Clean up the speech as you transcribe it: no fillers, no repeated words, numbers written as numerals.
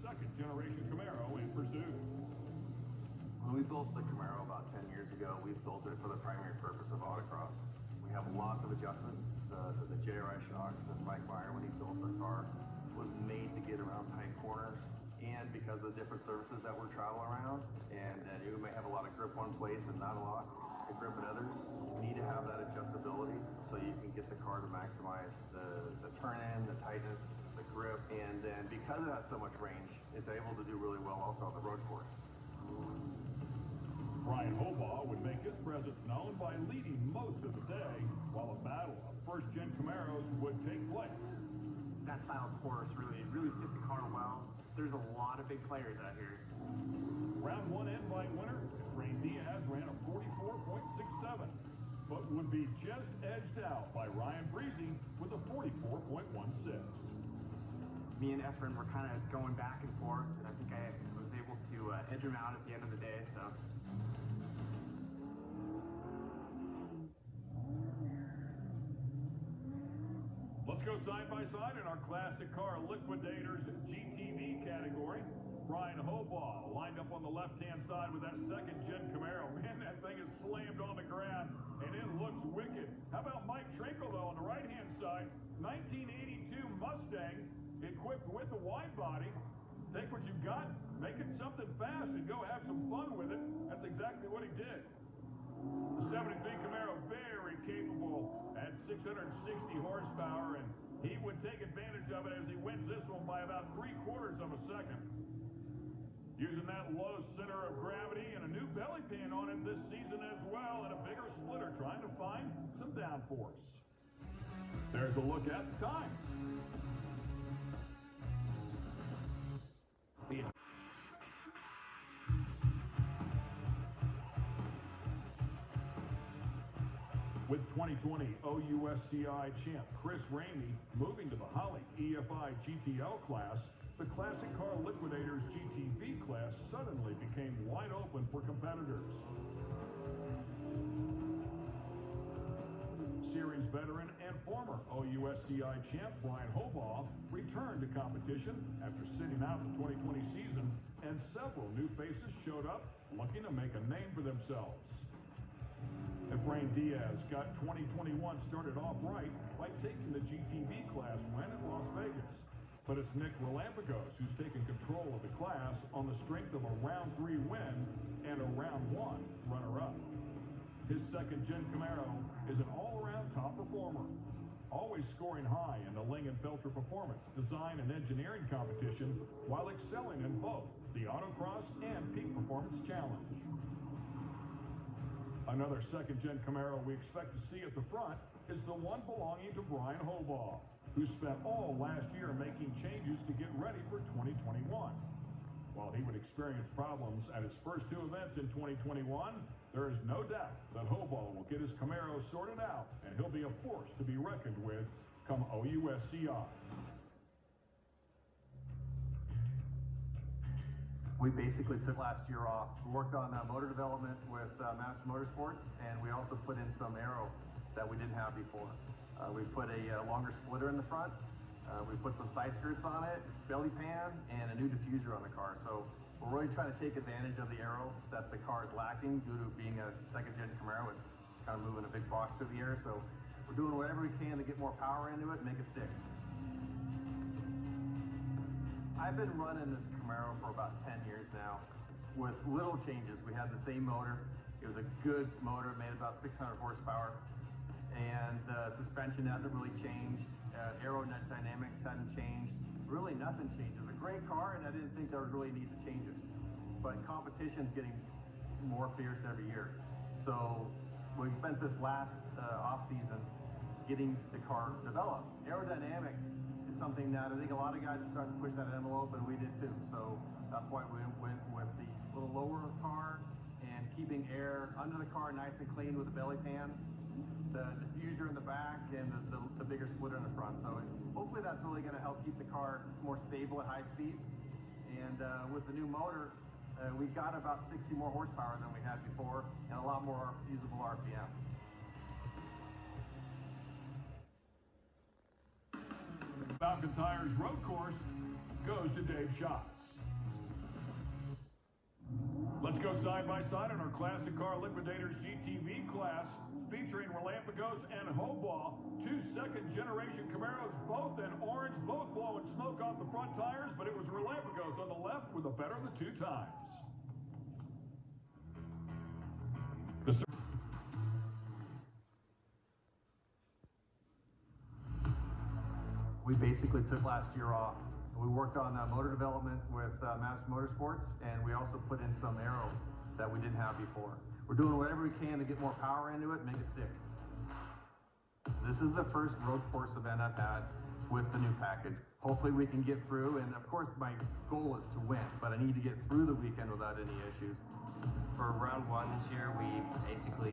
second-generation Camaro in pursuit. When we built the Camaro about 10 years ago, we built it for the primary purpose of autocross. We have lots of adjustment. So the JRI shocks and Mike Meyer, when he built the car, was made to get around tight corners. And because of the different surfaces that we're traveling around, and you may have a lot of grip one place and not a lot of grip in others, you need to have that adjustability so you can get the car to maximize the turn-in, the tightness, the grip. And then because it has so much range, it's able to do really well also on the road course. Brian Hobaugh would make his presence known by leading most of the day, while a battle of first-gen Camaros would take place. That style of course really fit the car well. There's a lot of big players out here. Round one invite winner, Efrain Diaz ran a 44.67, but would be just edged out by Ryan Breezy with a 44.16. Me and Efrain were kind of going back and forth, and I think I was able to edge him out at the end of the day, so. Let's go side by side in our classic car liquidators GTV category. Brian Hobaugh lined up on the left-hand side with that second-gen Camaro. Man, that thing is slammed on the ground, and it looks wicked. How about Mike Trinkle, though, on the right-hand side? 1982 Mustang, equipped with a wide body. Take what you've got, make it something fast, and go have some fun with it. That's exactly what he did. The 73 Camaro, very capable at 660 horsepower, and he would take advantage of it as he wins this one by about 3/4 of a second. Using that low center of gravity and a new belly pan on it this season as well, and a bigger splitter, trying to find some downforce. There's a look at the time. With 2020 OUSCI champ Chris Ramey moving to the Holly EFI GTL class, the Classic Car Liquidators GTV class suddenly became wide open for competitors. Series veteran and former OUSCI champ Brian Hobaugh returned to competition after sitting out the 2020 season, and several new faces showed up looking to make a name for themselves. Efrain Diaz got 2021 started off right by taking the GTV class win at Las Vegas. But it's Nick Relampagos who's taken control of the class on the strength of a round 3 win and a round 1 runner-up. His second-gen Camaro is an all-around top performer, always scoring high in the Lingenfelter Performance, Design, and Engineering competition while excelling in both the Autocross and Peak Performance Challenge. Another second-gen Camaro we expect to see at the front is the one belonging to Brian Hobaugh, who spent all last year making changes to get ready for 2021. While he would experience problems at his first 2 events in 2021, there is no doubt that Hobaugh will get his Camaro sorted out, and he'll be a force to be reckoned with come OUSCI. We basically took last year off, worked on motor development with Master Motorsports, and we also put in some aero that we didn't have before. We put a longer splitter in the front, we put some side skirts on it, belly pan, and a new diffuser on the car. So we're really trying to take advantage of the aero that the car is lacking due to being a second-gen Camaro. It's kind of moving a big box through the air, so we're doing whatever we can to get more power into it and make it stick. I've been running this Camaro for about 10 years now with little changes. We had the same motor. It was a good motor, made about 600 horsepower, and the suspension hasn't really changed. Aerodynamics hadn't changed. Really nothing changed. It was a great car, and I didn't think there was really need to change it. But competition's getting more fierce every year. So we spent this last off-season getting the car developed. Aerodynamics is something that I think a lot of guys are starting to push that envelope, and we did too. So that's why we went with the little lower car and keeping air under the car nice and clean with the belly pan, the diffuser in the back, and the bigger splitter in the front. So hopefully that's really going to help keep the car more stable at high speeds. And with the new motor, we got about 60 more horsepower than we had before, and a lot more usable RPM. Falcon Tires road course goes to Dave Schatz. Let's go side by side in our classic car liquidators GTV class, featuring Relampagos and Hoball, two second-generation Camaros, both in orange, both blowing smoke off the front tires, but it was Relampagos on the left with the better of the two times. We basically took last year off. We worked on motor development with Master Motorsports, and we also put in some aero that we didn't have before. We're doing whatever we can to get more power into it and make it stick. This is the first road course event I've had with the new package. Hopefully we can get through, and of course my goal is to win, but I need to get through the weekend without any issues. For round one this year, we basically